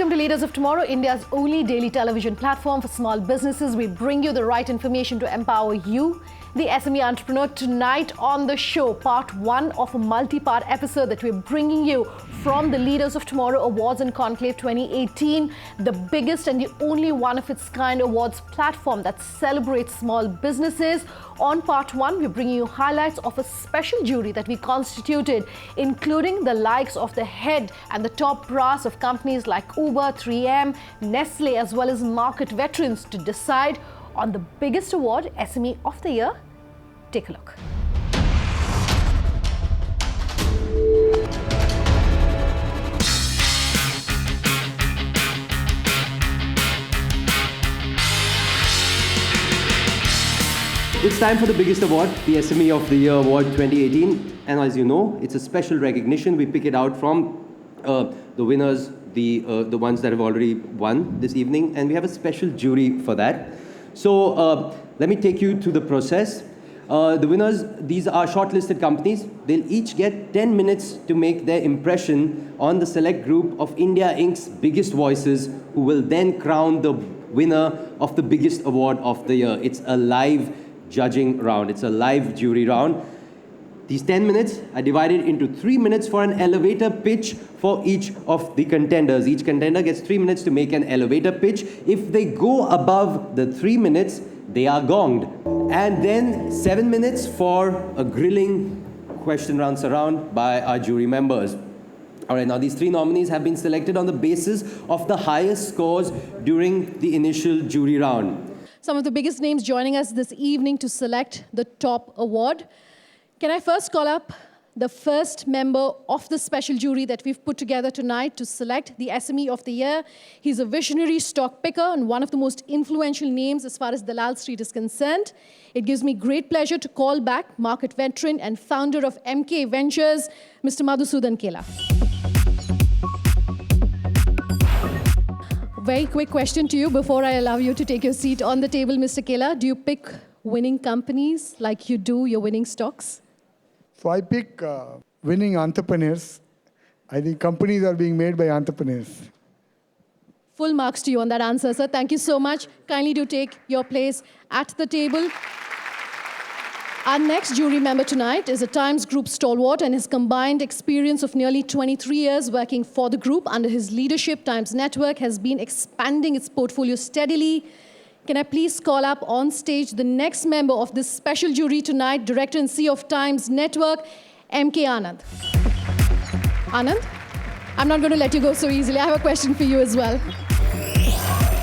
Welcome to Leaders of Tomorrow, India's only daily television platform for small businesses. We bring you the right information to empower you, the SME entrepreneur. Tonight on the show, part one of a multi-part episode that we're bringing you from the Leaders of Tomorrow Awards and Conclave 2018, the biggest and the only one of its kind awards platform that celebrates small businesses. On part one, we're bringing you highlights of a special jury that we constituted, including the likes of the head and the top brass of companies like Uber, 3M, Nestle, as well as market veterans to decide on the biggest award, SME of the Year. Take a look. It's time for the biggest award, the SME of the Year Award 2018. And as you know, it's a special recognition. We pick it out from the winners, the ones that have already won this evening. And we have a special jury for that. So let me take you through the process. The winners, these are shortlisted companies. They'll each get 10 minutes to make their impression on the select group of India Inc.'s biggest voices, who will then crown the winner of the biggest award of the year. It's a live judging round. It's a live jury round. These 10 minutes are divided into 3 minutes for an elevator pitch for each of the contenders. Each contender gets 3 minutes to make an elevator pitch. If they go above the 3 minutes, they are gonged. And then 7 minutes for a grilling question round surround by our jury members. All right, now these three nominees have been selected on the basis of the highest scores during the initial jury round. Some of the biggest names joining us this evening to select the top award. Can I first call up the first member of the special jury that we've put together tonight to select the SME of the Year. He's a visionary stock picker and one of the most influential names as far as Dalal Street is concerned. It gives me great pleasure to call back market veteran and founder of MK Ventures, Mr. Madhusudan Kela. Very quick question to you before I allow you to take your seat on the table, Mr. Kela. Do you pick winning companies like you do your winning stocks? So I pick winning entrepreneurs. I think companies are being made by entrepreneurs. Full marks to you on that answer, sir. Thank you so much. Kindly do take your place at the table. Our next jury member tonight is a Times Group stalwart, and his combined experience of nearly 23 years working for the group under his leadership, Times Network has been expanding its portfolio steadily. Can I please call up on stage the next member of this special jury tonight, Director and CEO of Times Network, MK Anand. Anand, I'm not going to let you go so easily. I have a question for you as well.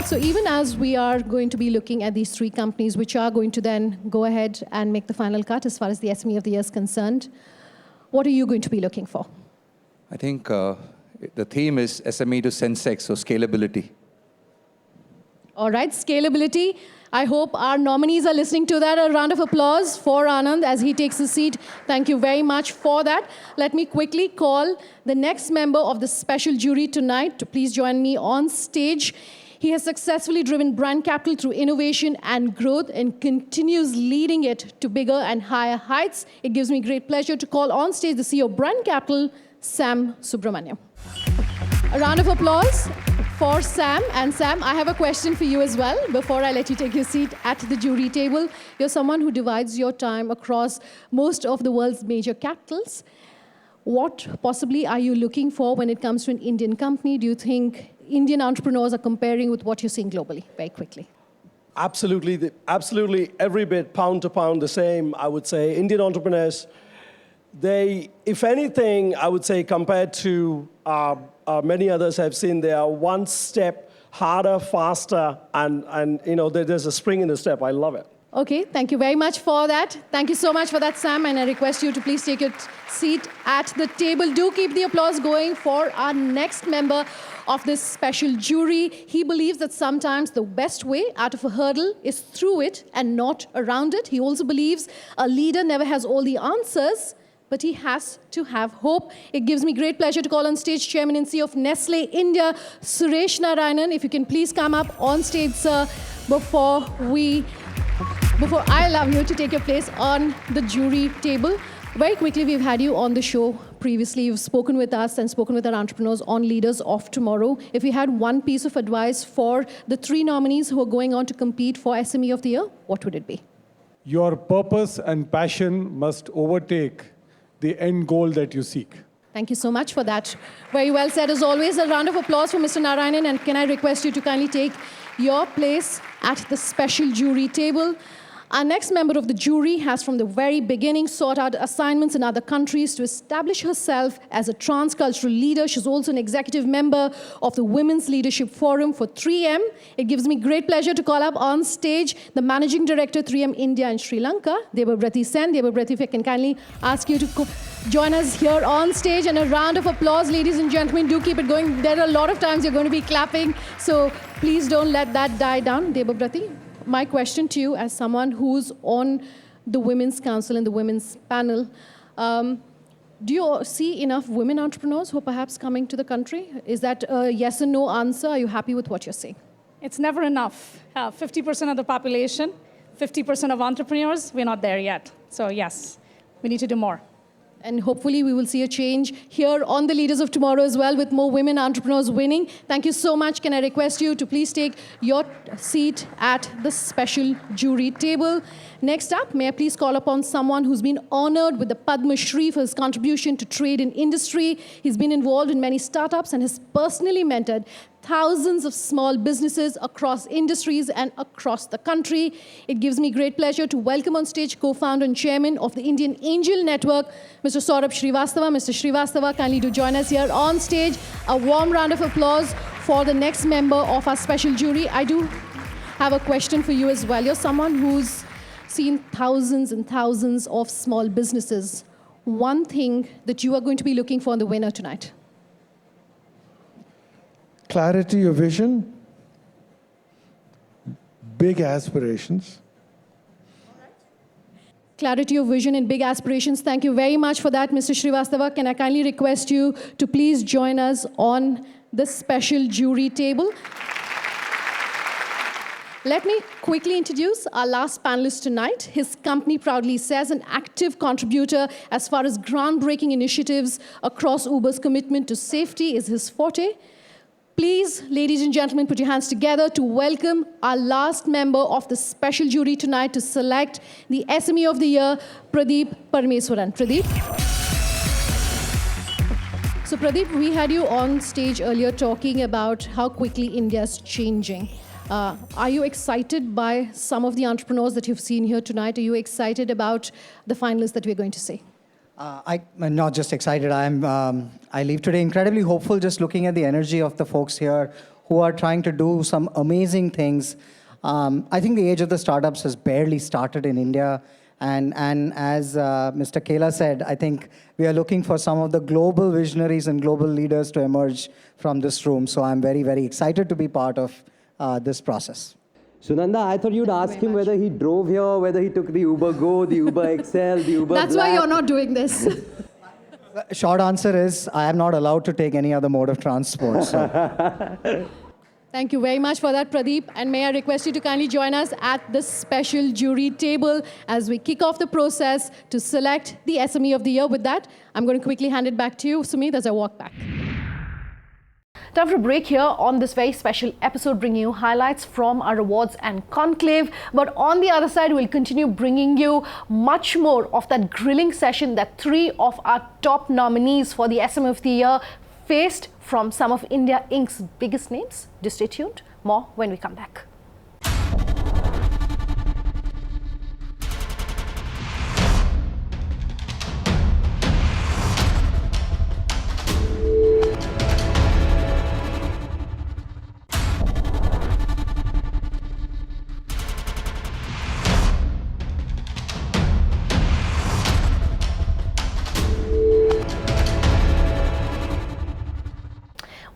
So even as we are going to be looking at these three companies, which are going to then go ahead and make the final cut as far as the SME of the Year is concerned, what are you going to be looking for? I think the theme is SME to Sensex, so scalability. All right, scalability. I hope our nominees are listening to that. A round of applause for Anand as he takes a seat. Thank you very much for that. Let me quickly call the next member of the special jury tonight to please join me on stage. He has successfully driven brand capital through innovation and growth and continues leading it to bigger and higher heights. It gives me great pleasure to call on stage the CEO of Brand Capital, Sam Subramaniam. A round of applause for Sam. And Sam, I have a question for you as well before I let you take your seat at the jury table. You're someone who divides your time across most of the world's major capitals. What possibly are you looking for when it comes to an Indian company? Do you think Indian entrepreneurs are comparing with what you're seeing globally? Very quickly. Absolutely, absolutely every bit, pound to pound, the same, I would say. Indian entrepreneurs, they, if anything, I would say compared to many others I've seen, they are one step harder, faster, and you know, there's a spring in the step. I love it. Okay, thank you very much for that. Thank you so much for that, Sam, and I request you to please take your seat at the table. Do keep the applause going for our next member of this special jury. He believes that sometimes the best way out of a hurdle is through it and not around it. He also believes a leader never has all the answers, but he has to have hope. It gives me great pleasure to call on stage Chairman and CEO of Nestle India, Suresh Narayanan. If you can please come up on stage, sir, before I allow you to take your place on the jury table. Very quickly, we've had you on the show previously, you've spoken with us and spoken with our entrepreneurs on Leaders of Tomorrow. If you had one piece of advice for the 3 nominees who are going on to compete for SME of the Year, what would it be? Your purpose and passion must overtake the end goal that you seek. Thank you so much for that. Very well said. As always, a round of applause for Mr. Narayanan. And can I request you to kindly take your place at the special jury table? Our next member of the jury has from the very beginning sought out assignments in other countries to establish herself as a transcultural leader. She's also an executive member of the Women's Leadership Forum for 3M. It gives me great pleasure to call up on stage the Managing Director, 3M India and Sri Lanka, Debarati Sen. Debarati, if I can kindly ask you to join us here on stage, and a round of applause, ladies and gentlemen. Do keep it going. There are a lot of times you're going to be clapping, so please don't let that die down. Debarati, my question to you as someone who's on the Women's Council and the Women's Panel, do you see enough women entrepreneurs who are perhaps coming to the country? Is that a yes or no answer? Are you happy with what you're saying? It's never enough. 50% of the population, 50% of entrepreneurs, we're not there yet. So yes, we need to do more. And hopefully we will see a change here on the Leaders of Tomorrow as well, with more women entrepreneurs winning. Thank you so much. Can I request you to please take your seat at the special jury table? Next up, may I please call upon someone who's been honored with the Padma Shri for his contribution to trade and industry. He's been involved in many startups and has personally mentored thousands of small businesses across industries and across the country. It gives me great pleasure to welcome on stage co-founder and chairman of the Indian Angel Network, Mr. Saurabh Srivastava. Mr. Srivastava, kindly do join us here on stage. A warm round of applause for the next member of our special jury. I do have a question for you as well. You're someone who's seen thousands and thousands of small businesses. One thing that you are going to be looking for in the winner tonight? Clarity of vision, big aspirations. Clarity of vision and big aspirations. Thank you very much for that, Mr. Srivastava. Can I kindly request you to please join us on the special jury table? Let me quickly introduce our last panelist tonight. His company proudly says an active contributor as far as groundbreaking initiatives across Uber's commitment to safety is his forte. Please, ladies and gentlemen, put your hands together to welcome our last member of the special jury tonight to select the SME of the Year, Pradeep Parmeswaran. Pradeep. So Pradeep, we had you on stage earlier talking about how quickly India's changing. Are you excited by some of the entrepreneurs that you've seen here tonight? Are you excited about the finalists that we're going to see? I'm not just excited. I leave today incredibly hopeful just looking at the energy of the folks here who are trying to do some amazing things. I think the age of the startups has barely started in India. And as Mr. Kela said, I think we are looking for some of the global visionaries and global leaders to emerge from this room. So I'm very, very excited to be part of this process. Sunanda, I thought you'd ask him whether he drove here, whether he took the Uber Go, the Uber XL, the Uber That's Black. why you're not doing this. Short answer is I am not allowed to take any other mode of transport. So. Thank you very much for that, Pradeep. And may I request you to kindly join us at the special jury table as we kick off the process to select the SME of the Year. With that, I'm going to quickly hand it back to you, Sumit, as I walk back. Time for a break here on this very special episode, bringing you highlights from our awards and conclave. But on the other side, we'll continue bringing you much more of that grilling session that 3 of our top nominees for the SME of the Year faced from some of India Inc.'s biggest names. Do stay tuned. More when we come back.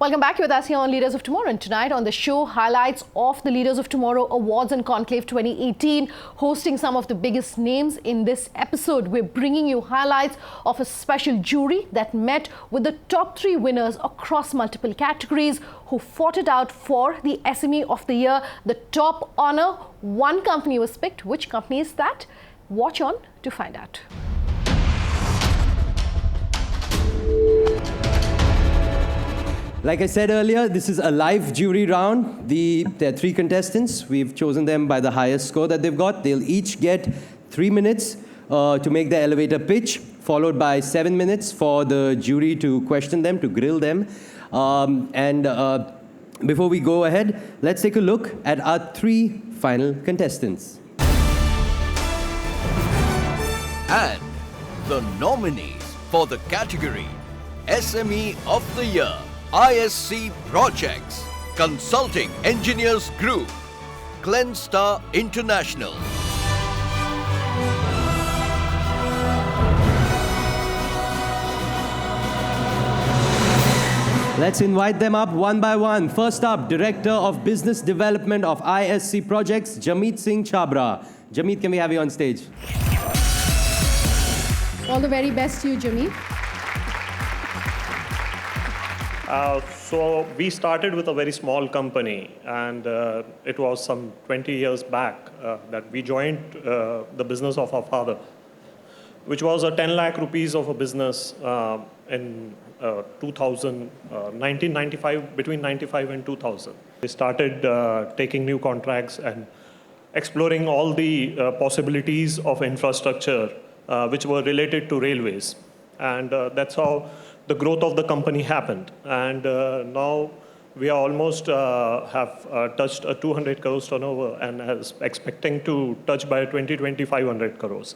Welcome back. You're with us here on Leaders of Tomorrow, and tonight on the show, highlights of the Leaders of Tomorrow Awards and Conclave 2018, hosting some of the biggest names in this episode. We're bringing you highlights of a special jury that met with the top 3 winners across multiple categories who fought it out for the SME of the Year, the top honor. One company was picked. Which company is that? Watch on to find out. Like I said earlier, this is a live jury round. There are 3 contestants. We've chosen them by the highest score that they've got. They'll each get 3 minutes to make the elevator pitch, followed by 7 minutes for the jury to question them, to grill them. Before we go ahead, let's take a look at our 3 final contestants. And the nominees for the category SME of the Year, ISC Projects, Consulting Engineers Group, Glenstar International. Let's invite them up one by one. First up, Director of Business Development of ISC Projects, Jamit Singh Chabra. Jamit, can we have you on stage? All the very best to you, Jamit. So we started with a very small company, and it was some 20 years back that we joined the business of our father, which was a 10 lakh rupees of a business in 1995, between 95 and 2000. We started taking new contracts and exploring all the possibilities of infrastructure which were related to railways. And that's how the growth of the company happened. And now we are almost have touched a 200 crores turnover and is expecting to touch by 2,500 crores.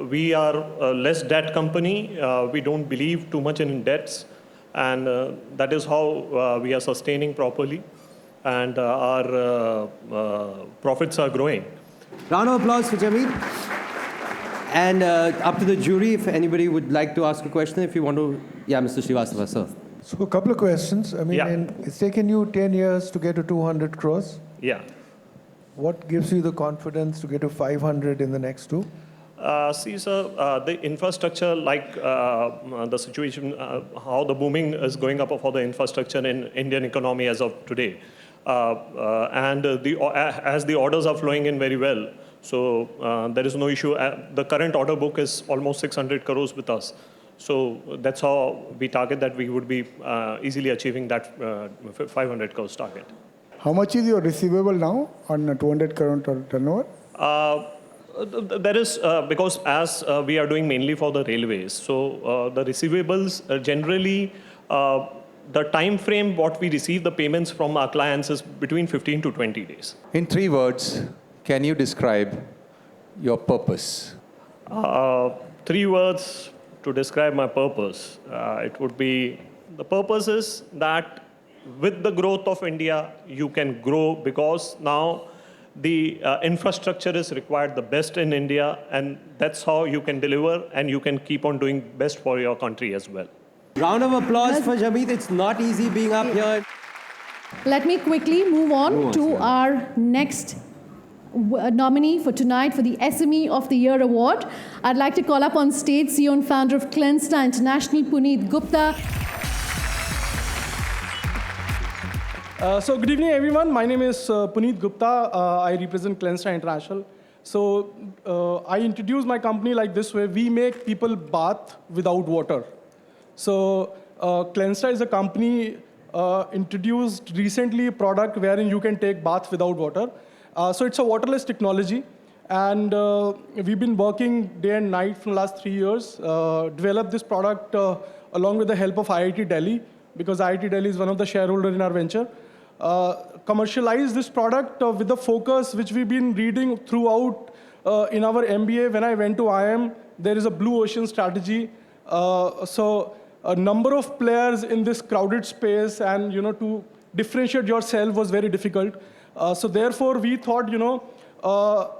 We are a less debt company. We don't believe too much in debts. And that is how we are sustaining properly. And our profits are growing. Round of applause for Jamit. And up to the jury, if anybody would like to ask a question, if you want to. Yeah, Mr. Srivastava, sir. So a couple of questions. I mean, it's taken you 10 years to get to 200 crores. Yeah. What gives you the confidence to get to 500 in the next 2? See, sir, the infrastructure, like the situation, how the booming is going up for the infrastructure in Indian economy as of today. And as the orders are flowing in very well, so there is no issue. The current order book is almost 600 crores with us. So that's how we target that we would be easily achieving that 500 crores target. How much is your receivable now on a 200 crore turnover? There is, because as we are doing mainly for the railways, so the receivables generally, the time frame what we receive the payments from our clients is between 15 to 20 days. In 3 words, can you describe your purpose? 3 words to describe my purpose. It would be, the purpose is that with the growth of India, you can grow because now the infrastructure is required the best in India, and that's how you can deliver and you can keep on doing best for your country as well. Round of applause for Jamit. It's not easy being up here. Let me quickly move on to our next nominee for tonight for the SME of the Year award. I'd like to call up on stage CEO and founder of Glenstar International, Puneet Gupta. So good evening, everyone. My name is Puneet Gupta. I represent Glenstar International. So I introduce my company like this way. We make people bath without water. So Glenstar is a company introduced recently a product wherein you can take bath without water. So it's a waterless technology. And we've been working day and night for the last 3 years, developed this product along with the help of IIT Delhi, because IIT Delhi is one of the shareholders in our venture. Commercialize this product with the focus which we've been reading throughout in our MBA. When I went to IIM, there is a blue ocean strategy. So a number of players in this crowded space, and to differentiate yourself was very difficult. So therefore, we thought,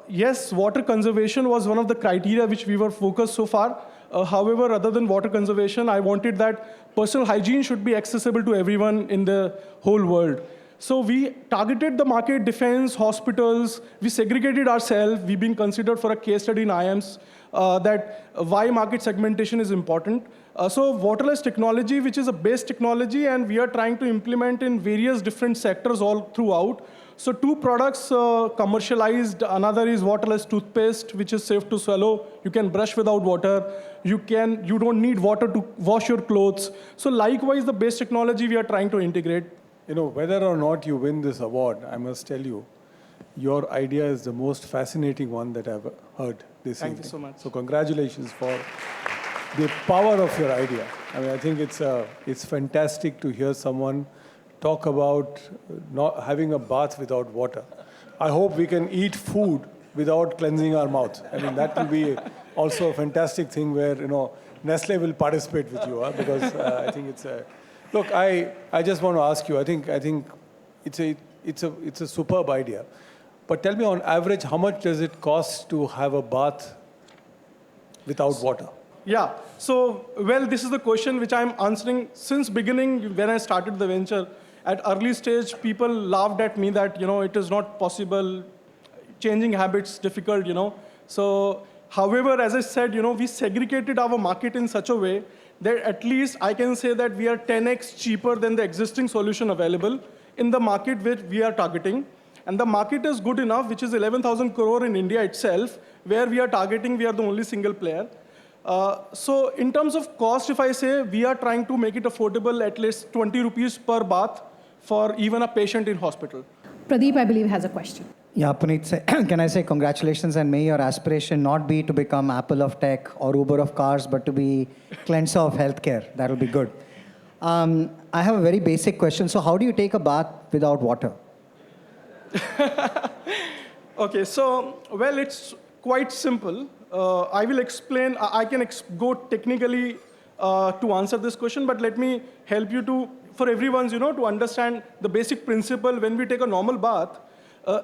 yes, water conservation was one of the criteria which we were focused so far. However, other than water conservation, I wanted that personal hygiene should be accessible to everyone in the whole world. So we targeted the market, defense, hospitals. We segregated ourselves. We've been considered for a case study in IIMs that why market segmentation is important. So waterless technology, which is a base technology, and we are trying to implement in various different sectors all throughout. So 2 products commercialized. Another is waterless toothpaste, which is safe to swallow. You can brush without water. You don't need water to wash your clothes. So likewise, the base technology we are trying to integrate. You know, whether or not you win this award, I must tell you, your idea is the most fascinating one that I've heard this evening. Thank you so much. So congratulations for the power of your idea. I mean, I think it's fantastic to hear someone talk about not having a bath without water. I hope we can eat food without cleansing our mouth. I mean, that will be also a fantastic thing where, you know, Nestle will participate with you, because I think it's a... Look, I just want to ask you, I think it's a superb idea. But tell me, on average, how much does it cost to have a bath without water? Yeah, so, well, this is the question which I'm answering since beginning when I started the venture. At early stage, people laughed at me that, it is not possible, changing habits difficult, So, however, as I said, we segregated our market in such a way that at least I can say that we are 10x cheaper than the existing solution available in the market which we are targeting. And the market is good enough, which is 11,000 crore in India itself, where we are targeting, we are the only single player. So in terms of cost, if I say, we are trying to make it affordable, at least 20 rupees per bath for even a patient in hospital. Pradeep, I believe, has a question. Yeah, Puneet, can I say congratulations, and may your aspiration not be to become Apple of tech or Uber of cars, but to be cleanser of healthcare. That will be good. I have a very basic question. So how do you take a bath without water? Okay, so, well, it's quite simple. I will explain. I can go technically to answer this question, but let me help you for everyone's, to understand the basic principle when we take a normal bath.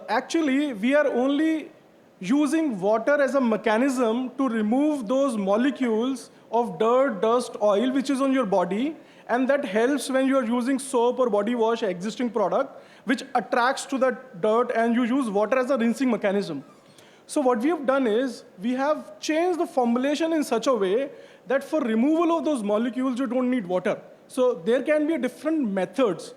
Actually, we are only using water as a mechanism to remove those molecules of dirt, dust, oil, which is on your body, and that helps when you are using soap or body wash, existing product, which attracts to that dirt, and you use water as a rinsing mechanism. So what we have done is, we have changed the formulation in such a way that for removal of those molecules, you don't need water. So there can be different methods.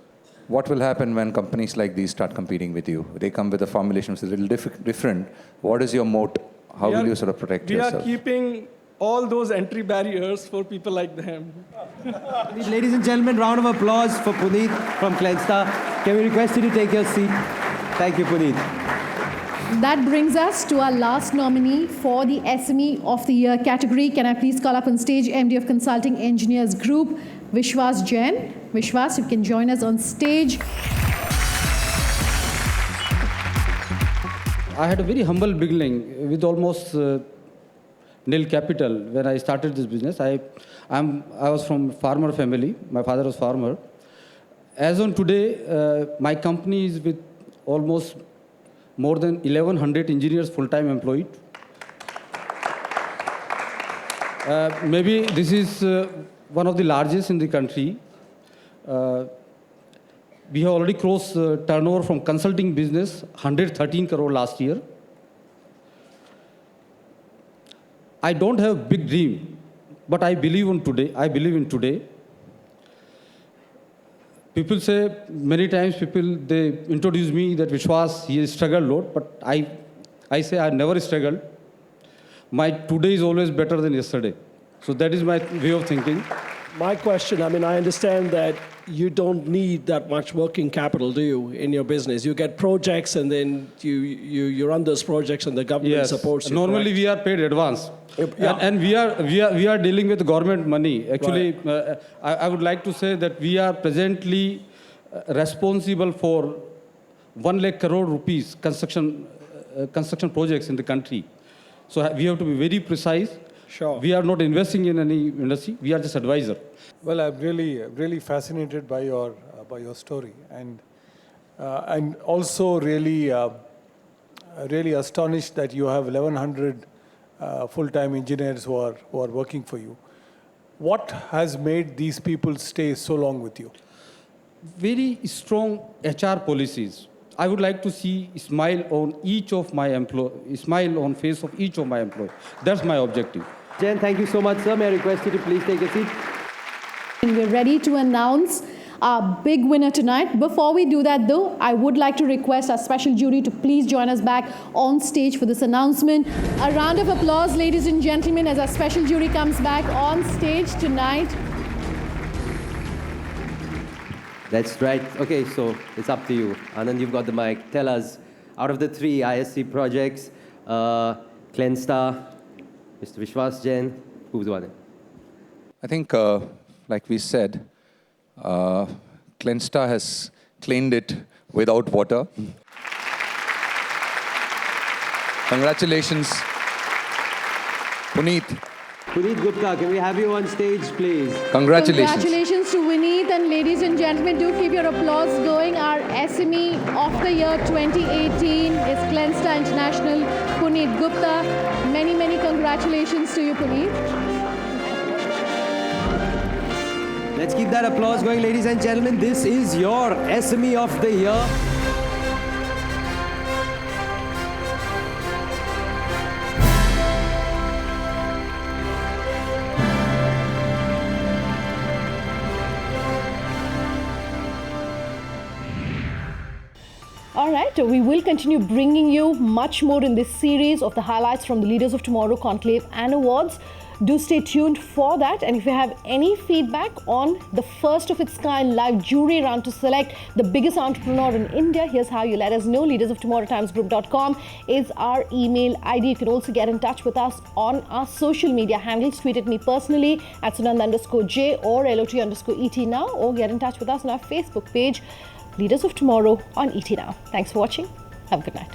What will happen when companies like these start competing with you? They come with a formulation which is a little different. What is your moat? How will you sort of protect yourself? We are keeping all those entry barriers for people like them. Ladies and gentlemen, round of applause for Puneet from Clenstar. Can we request you to take your seat? Thank you, Puneet. That brings us to our last nominee for the SME of the Year category. Can I please call up on stage MD of Consulting Engineers Group, Vishwas Jain. Vishwas, you can join us on stage. I had a very humble beginning with almost nil capital when I started this business. I was from a farmer family. My father was farmer. As on today, my company is with almost more than 1,100 engineers full-time employed. Maybe this is one of the largest in the country. We have already crossed turnover from consulting business, 113 crore last year. I don't have a big dream, but I believe in today. People say, many times they introduce me that Vishwas, he has struggled a lot, but I say I never struggled. My today is always better than yesterday. So that is my way of thinking. My question, I understand that you don't need that much working capital, do you, in your business? You get projects and then you run those projects and the government supports you. Normally correct? we are paid advance. Yeah. And we are dealing with government money. Actually, right. I would like to say that we are presently responsible for 1 lakh crore rupees construction projects in the country. So we have to be very precise. Sure. We are not investing in any industry. We are just advisor. Well, I'm really fascinated by your story, and also really astonished that you have 1,100 full-time engineers who are working for you. What has made these people stay so long with you? Very strong HR policies. I would like to see a smile on each of my employees, smile on face of each of my employees. That's my objective. Jen, thank you so much, sir. May I request you to please take a seat? And we're ready to announce our big winner tonight. Before we do that though, I would like to request our special jury to please join us back on stage for this announcement. A round of applause, ladies and gentlemen, as our special jury comes back on stage tonight. That's right. Okay, so it's up to you. Anand, you've got the mic. Tell us, out of the 3 ISC projects, Clenstar, Mr. Vishwas Jain, who's won it? I think, like we said, Clenstar has cleaned it without water. Congratulations, Puneet. Puneet Gupta, can we have you on stage, please? Congratulations. Congratulations to Vineet, and ladies and gentlemen, do keep your applause going. Our SME of the year 2018 is Clenstar International, Puneet Gupta. Many, many congratulations to you, Puneet. Let's keep that applause going, ladies and gentlemen. This is your SME of the year. All right, we will continue bringing you much more in this series of the highlights from the Leaders of Tomorrow Conclave and Awards. Do stay tuned for that. And if you have any feedback on the first of its kind live jury round to select the biggest entrepreneur in India, here's how you let us know. leadersoftomorrowtimesgroup.com is our email ID. You can also get in touch with us on our social media handles. Tweet at me personally at Sunand_J or LOT_ET now, or get in touch with us on our Facebook page, Leaders of Tomorrow on ET Now. Thanks for watching. Have a good night.